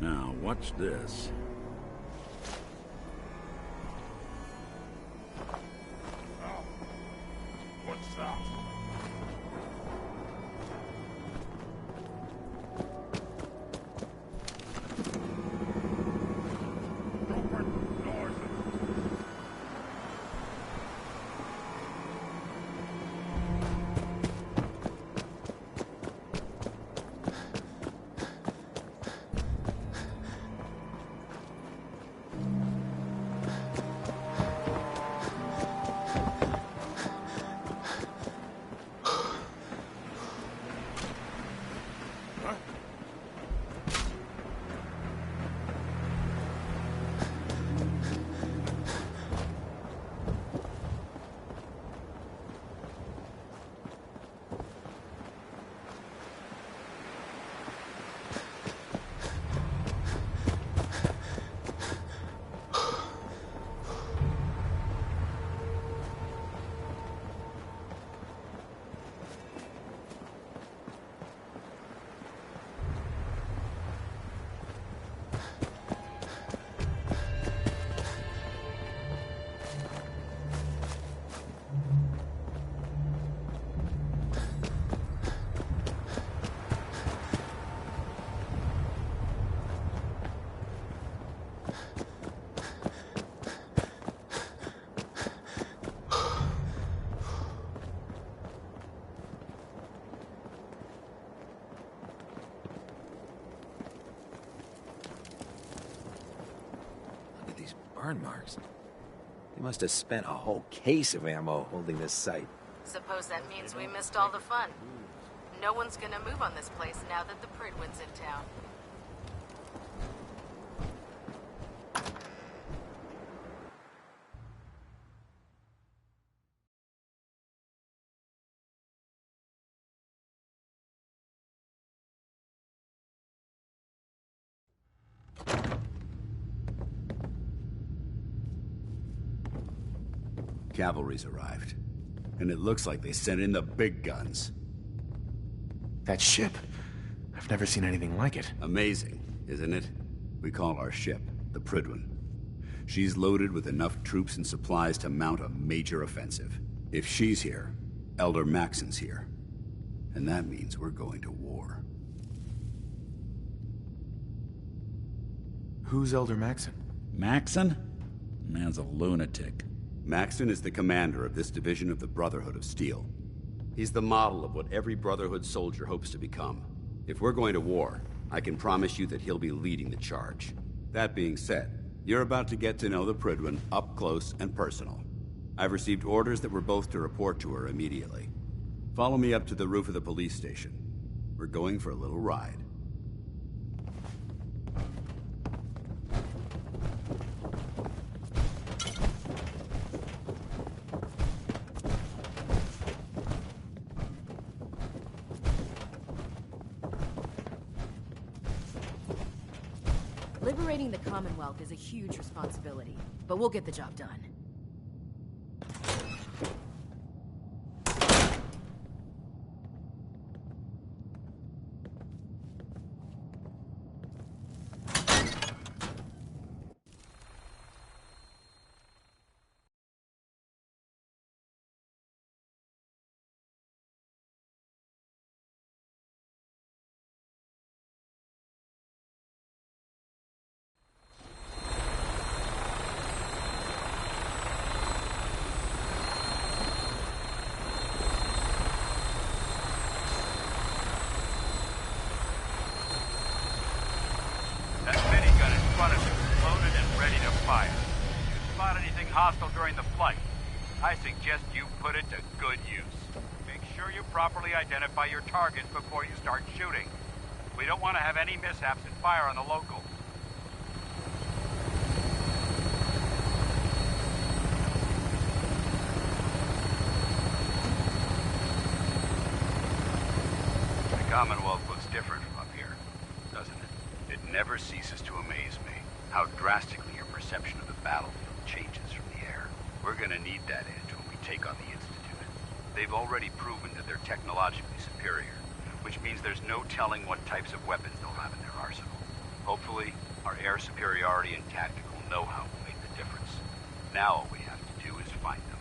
Now, watch this. What's that? Open doors. Burn marks. They must have spent a whole case of ammo holding this site. Suppose that means we missed all the fun. No one's gonna move on this place now that the Pridwin's in town. Cavalry's arrived. And it looks like they sent in the big guns. That ship. I've never seen anything like it. Amazing, isn't it? We call our ship the Pridwin. She's loaded with enough troops and supplies to mount a major offensive. If she's here, Elder Maxon's here. And that means we're going to war. Who's Elder Maxon? Maxon? Man's a lunatic. Maxon is the commander of this division of the Brotherhood of Steel. He's the model of what every Brotherhood soldier hopes to become. If we're going to war, I can promise you that he'll be leading the charge. That being said, you're about to get to know the Pridwin up close and personal. I've received orders that we're both to report to her immediately. Follow me up to the roof of the police station. We're going for a little ride. Liberating the Commonwealth is a huge responsibility, but we'll get the job done. Hostile during the flight. I suggest you put it to good use. Make sure you properly identify your targets before you start shooting. We don't want to have any mishaps and fire on the locals. The Commonwealth looks different from up here, doesn't it? It never ceases to amaze me how drastically your perception of the battlefield changes from the air. We're gonna need that edge when we take on the Institute. They've already proven that they're technologically superior, which means there's no telling what types of weapons they'll have in their arsenal. Hopefully, our air superiority and tactical know-how will make the difference. Now all we have to do is find them.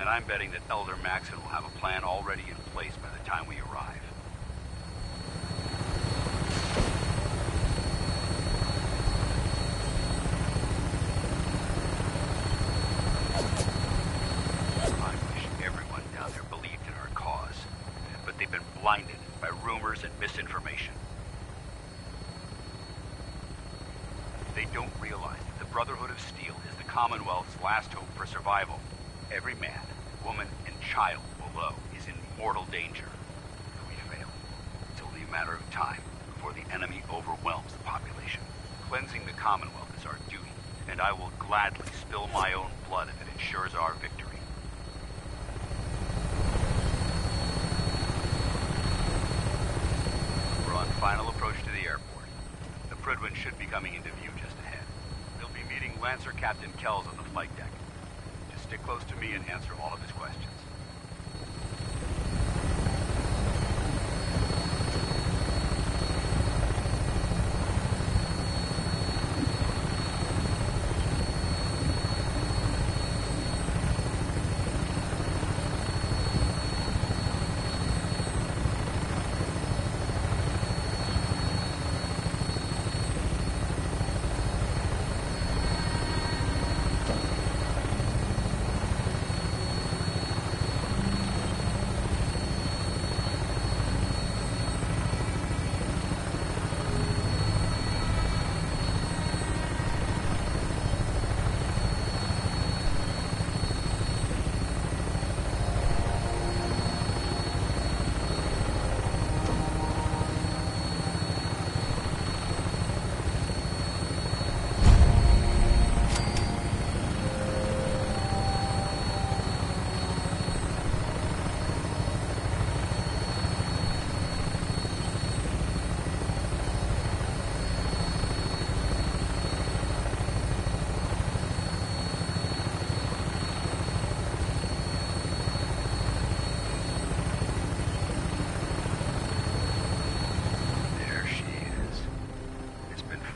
And I'm betting that Elder Maxon will have a plan already in place by the time we arrive. I wish everyone down there believed in our cause, but they've been blinded by rumors and misinformation. They don't realize that the Brotherhood of Steel is the Commonwealth's last hope for survival. Every man, woman, and child below is in mortal danger. If we fail, it's only a matter of time before the enemy overwhelms the population. Cleansing the Commonwealth is our duty, and I will gladly spill my own blood if it ensures our victory. We're on final approach to the airport. The Prydwen should be coming into view just ahead. They'll be meeting Lancer Captain Kells on the flight deck. Just stick close to me and answer all of his questions.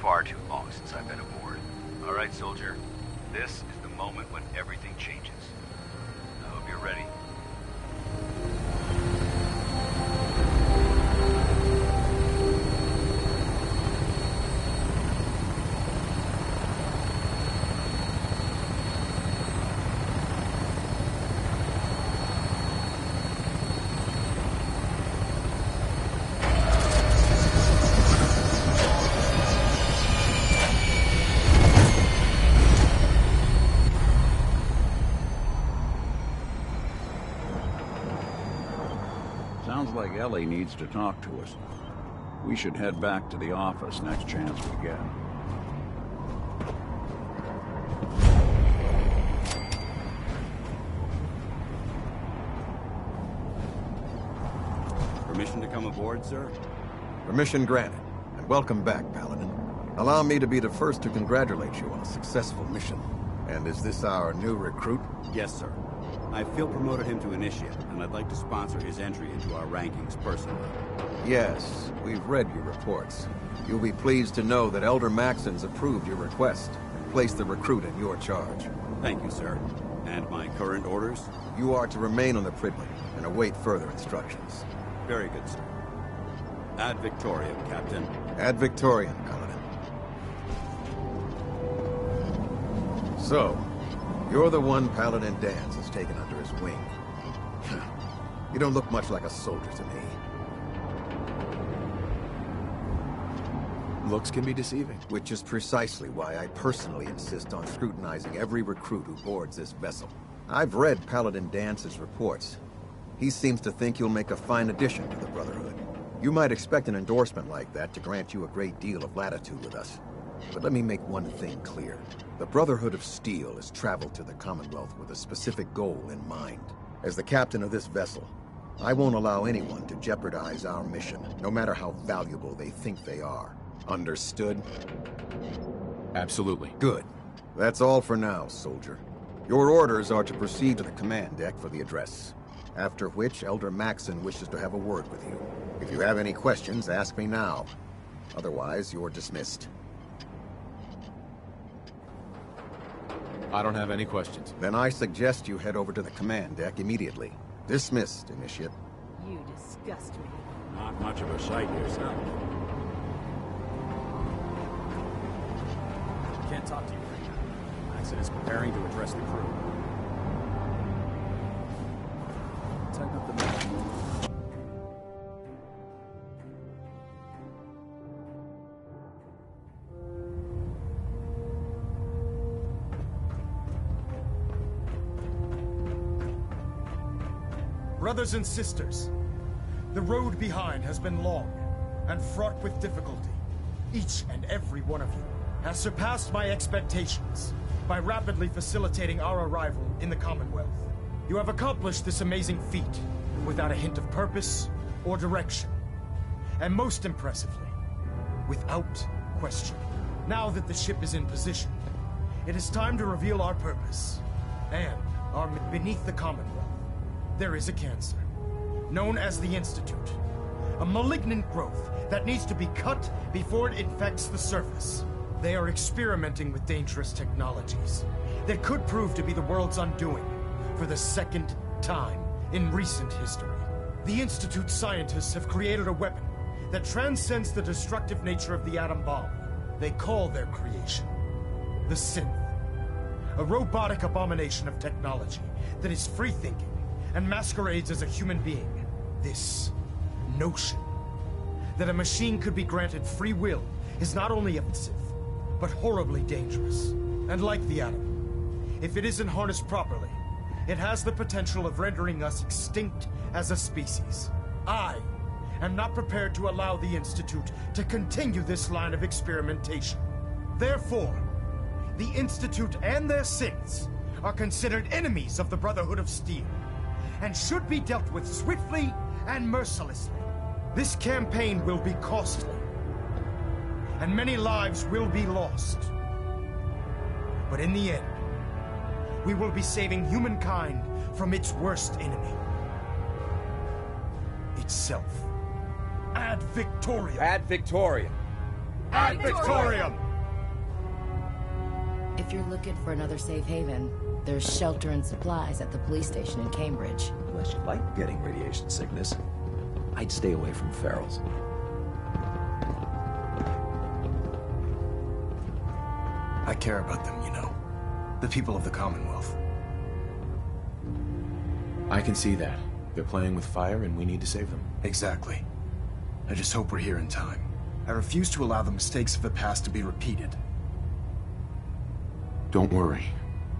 Far too long since I've been aboard. All right, soldier. This is the moment when everything changes. I hope you're ready. Sounds like Ellie needs to talk to us. We should head back to the office next chance we get. Permission to come aboard, sir? Permission granted, and welcome back, Paladin. Allow me to be the first to congratulate you on a successful mission. And is this our new recruit? Yes, sir. I feel promoted him to initiate, and I'd like to sponsor his entry into our rankings personally. Yes, we've read your reports. You'll be pleased to know that Elder Maxon's approved your request and placed the recruit in your charge. Thank you, sir. And my current orders? You are to remain on the Prydwen and await further instructions. Very good, sir. Ad Victoriam, Captain. Ad Victoriam, Paladin. So, you're the one Paladin Danse has taken under his wing. You don't look much like a soldier to me. Looks can be deceiving. Which is precisely why I personally insist on scrutinizing every recruit who boards this vessel. I've read Paladin Dance's reports. He seems to think you'll make a fine addition to the Brotherhood. You might expect an endorsement like that to grant you a great deal of latitude with us. But let me make one thing clear. The Brotherhood of Steel has traveled to the Commonwealth with a specific goal in mind. As the captain of this vessel, I won't allow anyone to jeopardize our mission, no matter how valuable they think they are. Understood? Absolutely. Good. That's all for now, soldier. Your orders are to proceed to the command deck for the address. After which, Elder Maxon wishes to have a word with you. If you have any questions, ask me now. Otherwise, you're dismissed. I don't have any questions. Then I suggest you head over to the command deck immediately. Dismissed, Initiate. You disgust me. Not much of a sight yourself. Can't talk to you right now. Maxson is preparing to address the crew. Tighten up the map. Brothers and sisters, the road behind has been long and fraught with difficulty. Each and every one of you has surpassed my expectations by rapidly facilitating our arrival in the Commonwealth. You have accomplished this amazing feat without a hint of purpose or direction. And most impressively, without question. Now that the ship is in position, it is time to reveal our purpose and our beneath the Commonwealth. There is a cancer, known as the Institute. A malignant growth that needs to be cut before it infects the surface. They are experimenting with dangerous technologies that could prove to be the world's undoing for the second time in recent history. The Institute scientists have created a weapon that transcends the destructive nature of the atom bomb. They call their creation the Synth. A robotic abomination of technology that is free-thinking and masquerades as a human being. This notion that a machine could be granted free will is not only offensive, but horribly dangerous. And like the atom, if it isn't harnessed properly, it has the potential of rendering us extinct as a species. I am not prepared to allow the Institute to continue this line of experimentation. Therefore, the Institute and their synths are considered enemies of the Brotherhood of Steel, and should be dealt with swiftly and mercilessly. This campaign will be costly, and many lives will be lost. But in the end, we will be saving humankind from its worst enemy. Itself. Ad Victoriam! Ad Victoriam! Ad Victoriam! If you're looking for another safe haven, there's shelter and supplies at the police station in Cambridge. Unless you like getting radiation sickness, I'd stay away from ferals. I care about them, you know. The people of the Commonwealth. I can see that. They're playing with fire and we need to save them. Exactly. I just hope we're here in time. I refuse to allow the mistakes of the past to be repeated. Don't worry.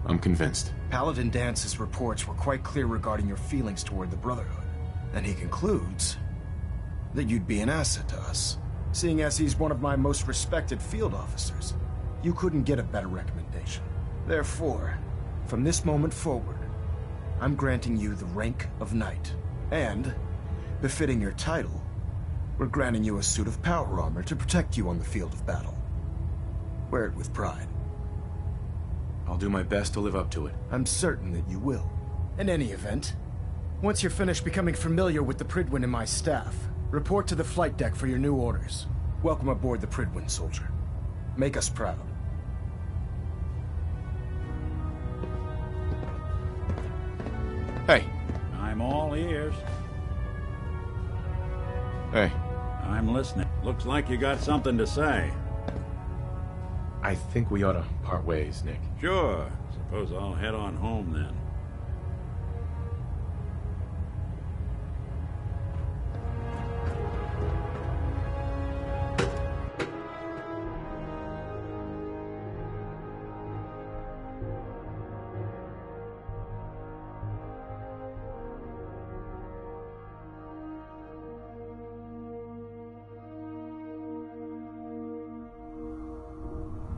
I'm convinced. Paladin Dance's reports were quite clear regarding your feelings toward the Brotherhood. And he concludes that you'd be an asset to us. Seeing as he's one of my most respected field officers, you couldn't get a better recommendation. Therefore, from this moment forward, I'm granting you the rank of Knight. And, befitting your title, we're granting you a suit of power armor to protect you on the field of battle. Wear it with pride. I'll do my best to live up to it. I'm certain that you will. In any event, once you're finished becoming familiar with the Pridwin and my staff, report to the flight deck for your new orders. Welcome aboard the Pridwin, soldier. Make us proud. Hey. I'm all ears. Hey. I'm listening. Looks like you got something to say. I think we ought to part ways, Nick. Sure. Suppose I'll head on home then.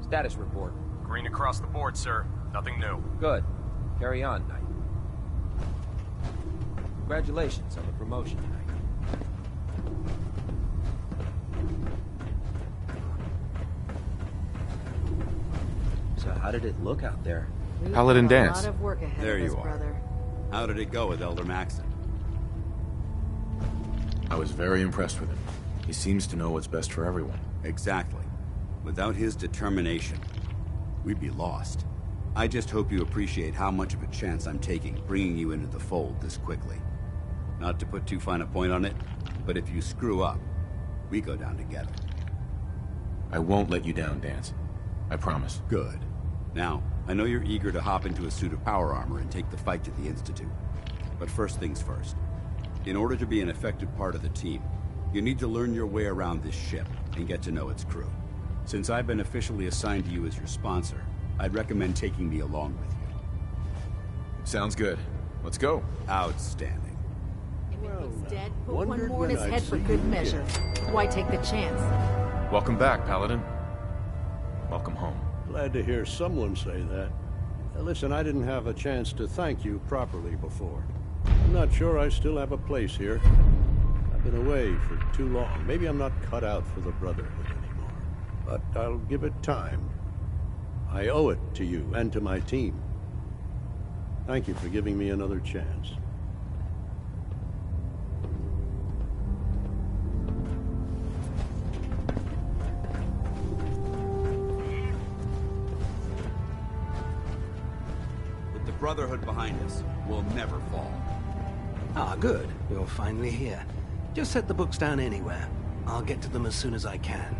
Status report. Green across the board, sir. Nothing new. Good. Carry on, Knight. Congratulations on the promotion, Knight. So how did it look out there? Paladin We've got Dance. A lot of work ahead There of us, you are. brother. How did it go with Elder Maxson? I was very impressed with him. He seems to know what's best for everyone. Exactly. Without his determination, we'd be lost. I just hope you appreciate how much of a chance I'm taking bringing you into the fold this quickly. Not to put too fine a point on it, but if you screw up, we go down together. I won't let you down, Dance. I promise. Good. Now, I know you're eager to hop into a suit of power armor and take the fight to the Institute. But first things first. In order to be an effective part of the team, you need to learn your way around this ship and get to know its crew. Since I've been officially assigned to you as your sponsor, I'd recommend taking me along with you. Sounds good. Let's go. Outstanding. If he's dead, put one more in his head for good measure. Why take the chance? Welcome back, Paladin. Welcome home. Glad to hear someone say that. Listen, I didn't have a chance to thank you properly before. I'm not sure I still have a place here. I've been away for too long. Maybe I'm not cut out for the Brotherhood anymore. But I'll give it time. I owe it to you and to my team. Thank you for giving me another chance. With the Brotherhood behind us, we'll never fall. Ah, good. You're finally here. Just set the books down anywhere. I'll get to them as soon as I can.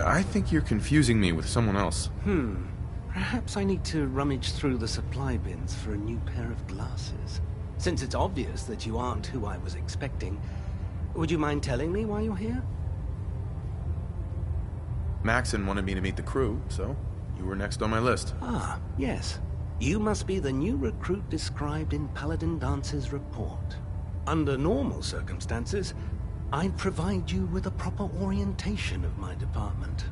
I think you're confusing me with someone else. Perhaps I need to rummage through the supply bins for a new pair of glasses. Since it's obvious that you aren't who I was expecting, would you mind telling me why you're here? Maxon wanted me to meet the crew, so you were next on my list. Ah, yes. You must be the new recruit described in Paladin Dance's report. Under normal circumstances, I'd provide you with a proper orientation of my department.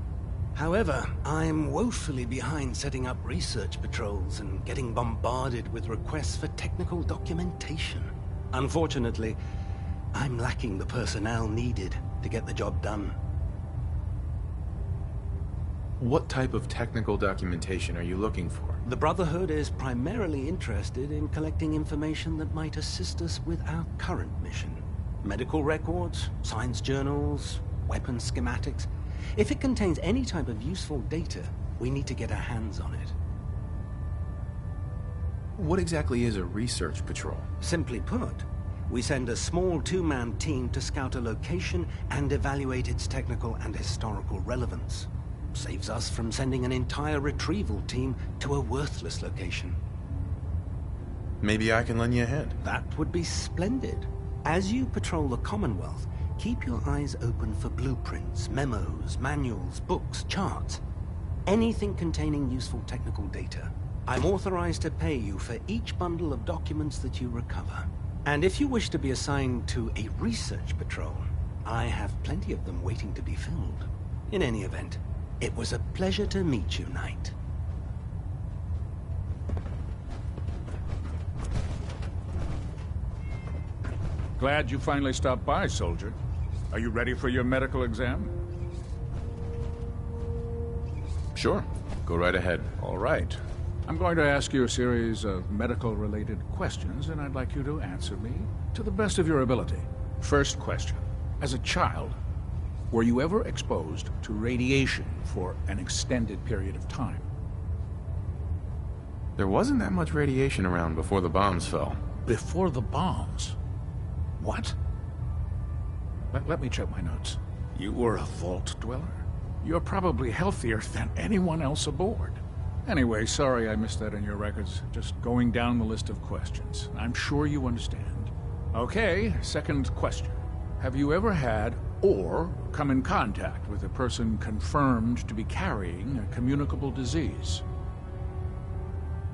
However, I'm woefully behind setting up research patrols and getting bombarded with requests for technical documentation. Unfortunately, I'm lacking the personnel needed to get the job done. What type of technical documentation are you looking for? The Brotherhood is primarily interested in collecting information that might assist us with our current mission. Medical records, science journals, weapon schematics. If it contains any type of useful data, we need to get our hands on it. What exactly is a research patrol? Simply put, we send a small two-man team to scout a location and evaluate its technical and historical relevance. Saves us from sending an entire retrieval team to a worthless location. Maybe I can lend you a hand. That would be splendid. As you patrol the Commonwealth, keep your eyes open for blueprints, memos, manuals, books, charts. Anything containing useful technical data. I'm authorized to pay you for each bundle of documents that you recover. And if you wish to be assigned to a research patrol, I have plenty of them waiting to be filled. In any event, it was a pleasure to meet you, Knight. Glad you finally stopped by, soldier. Are you ready for your medical exam? Sure. Go right ahead. All right. I'm going to ask you a series of medical-related questions, and I'd like you to answer me to the best of your ability. First question. As a child, were you ever exposed to radiation for an extended period of time? There wasn't that much radiation around before the bombs fell. Before the bombs? What? Let me check my notes. You were a vault dweller? You're probably healthier than anyone else aboard. Anyway, sorry I missed that in your records. Just going down the list of questions. I'm sure you understand. Okay, second question. Have you ever had or come in contact with a person confirmed to be carrying a communicable disease?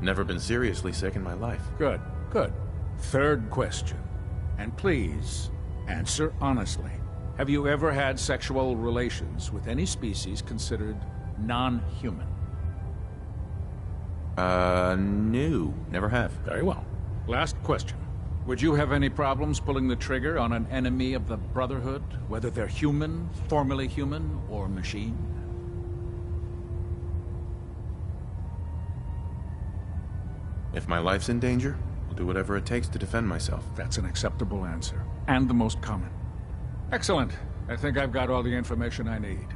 Never been seriously sick in my life. Good, good. Third question. And please, answer honestly. Have you ever had sexual relations with any species considered non-human? No. Never have. Very well. Last question. Would you have any problems pulling the trigger on an enemy of the Brotherhood, whether they're human, formerly human, or machine? If my life's in danger, I'll do whatever it takes to defend myself. That's an acceptable answer, and the most common. Excellent. I think I've got all the information I need.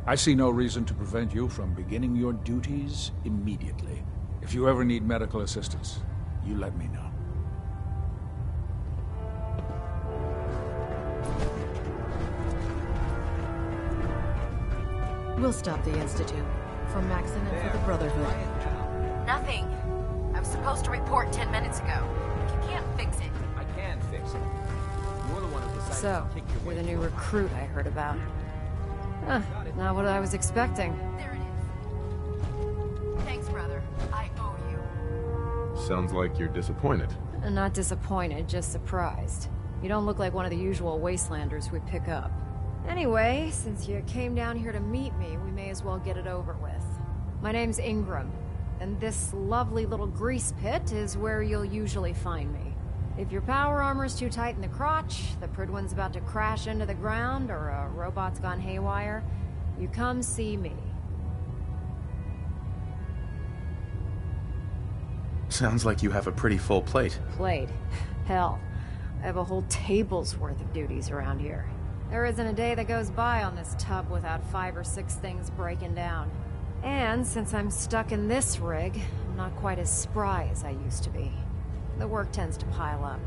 I see no reason to prevent you from beginning your duties immediately. If you ever need medical assistance, you let me know. We'll stop the Institute. For Maxon and for the Brotherhood. Nothing. I was supposed to report 10 minutes ago. You can't fix it. I can fix it. You're the one who decided So, to kick your you're way the new recruit I heard about. Huh, not what I was expecting. There it is. Thanks, brother. I owe you. Sounds like you're disappointed. Not disappointed, just surprised. You don't look like one of the usual wastelanders we pick up. Anyway, since you came down here to meet me, we may as well get it over with. My name's Ingram, and this lovely little grease pit is where you'll usually find me. If your power armor's too tight in the crotch, the Pridwin's about to crash into the ground, or a robot's gone haywire, you come see me. Sounds like you have a pretty full plate. Plate? Hell, I have a whole table's worth of duties around here. There isn't a day that goes by on this tub without 5 or 6 things breaking down. And since I'm stuck in this rig, I'm not quite as spry as I used to be. The work tends to pile up.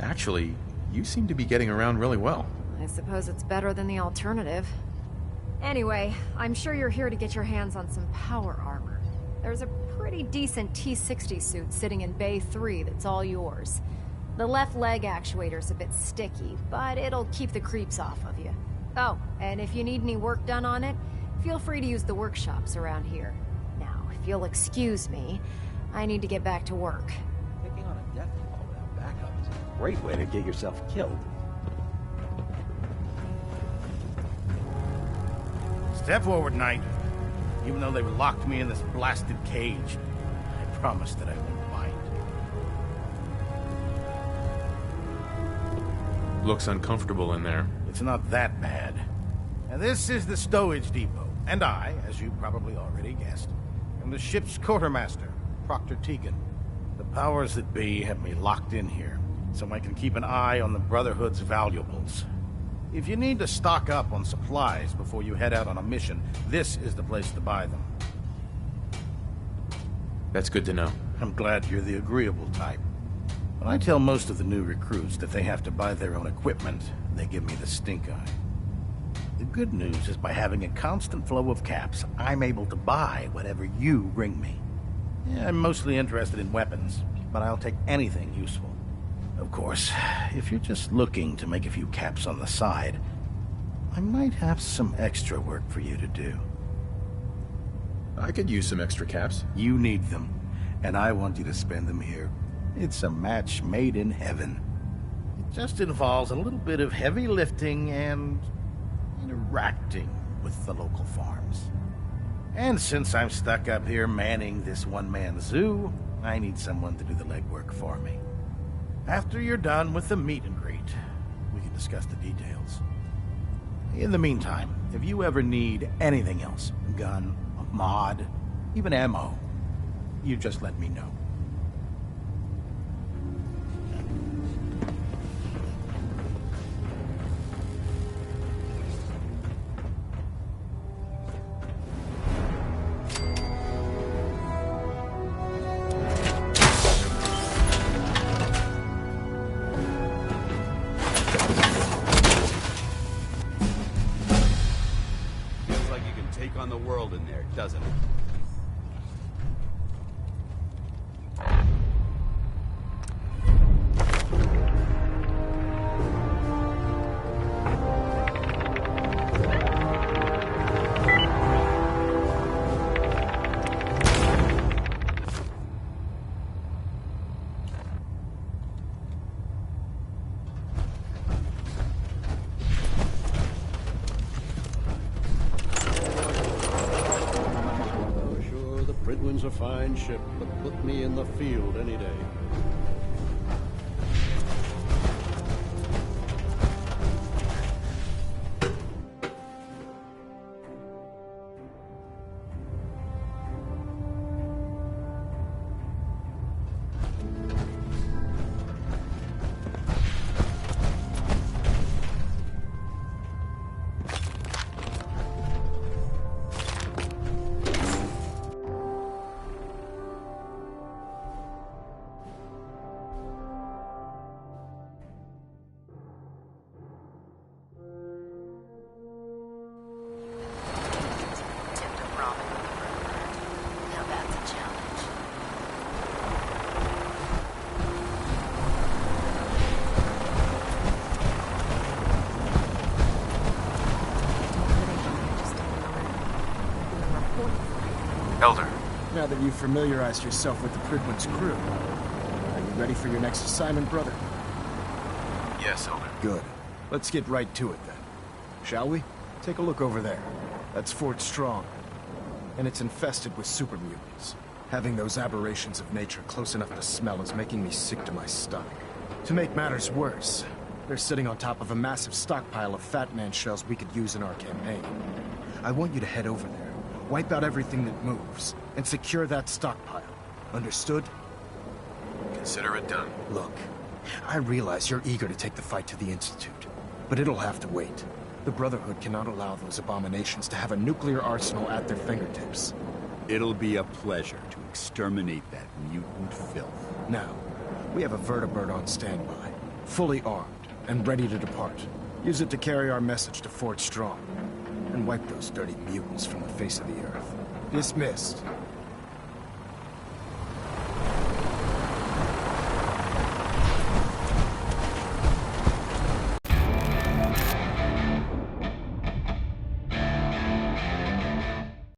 Actually, you seem to be getting around really well. I suppose it's better than the alternative. Anyway, I'm sure you're here to get your hands on some power armor. There's a pretty decent T-60 suit sitting in Bay 3 that's all yours. The left leg actuator's a bit sticky, but it'll keep the creeps off of you. Oh, and if you need any work done on it, feel free to use the workshops around here. Now, if you'll excuse me, I need to get back to work. Picking on a death ball without backup is a great way to get yourself killed. Step forward, Knight. Even though they've locked me in this blasted cage, I promise that I won't bite. Looks uncomfortable in there. It's not that bad. And this is the stowage depot, and I, as you probably already guessed, am the ship's quartermaster, Proctor Tegan. The powers that be have me locked in here, so I can keep an eye on the Brotherhood's valuables. If you need to stock up on supplies before you head out on a mission, this is the place to buy them. That's good to know. I'm glad you're the agreeable type. When I tell most of the new recruits that they have to buy their own equipment, they give me the stink eye. The good news is by having a constant flow of caps, I'm able to buy whatever you bring me. Yeah, I'm mostly interested in weapons, but I'll take anything useful. Of course, if you're just looking to make a few caps on the side, I might have some extra work for you to do. I could use some extra caps. You need them, and I want you to spend them here. It's a match made in heaven. It just involves a little bit of heavy lifting and interacting with the local farms. And since I'm stuck up here manning this one-man zoo, I need someone to do the legwork for me. After you're done with the meet and greet, we can discuss the details. In the meantime, if you ever need anything else, a gun, a mod, even ammo, you just let me know. On the world in there, doesn't it? A fine ship, but put me in the field any day. Elder. Now that you've familiarized yourself with the Prydwen's crew, are you ready for your next assignment, brother? Yes, Elder. Good. Let's get right to it then. Shall we? Take a look over there. That's Fort Strong. And it's infested with super mutants. Having those aberrations of nature close enough to smell is making me sick to my stomach. To make matters worse, they're sitting on top of a massive stockpile of Fat Man shells we could use in our campaign. I want you to head over there, wipe out everything that moves, and secure that stockpile. Understood? Consider it done. Look, I realize you're eager to take the fight to the Institute, but it'll have to wait. The Brotherhood cannot allow those abominations to have a nuclear arsenal at their fingertips. It'll be a pleasure to exterminate that mutant filth. Now, we have a vertibird on standby, fully armed, and ready to depart. Use it to carry our message to Fort Strong, and wipe those dirty mutants from the face of the earth. Dismissed.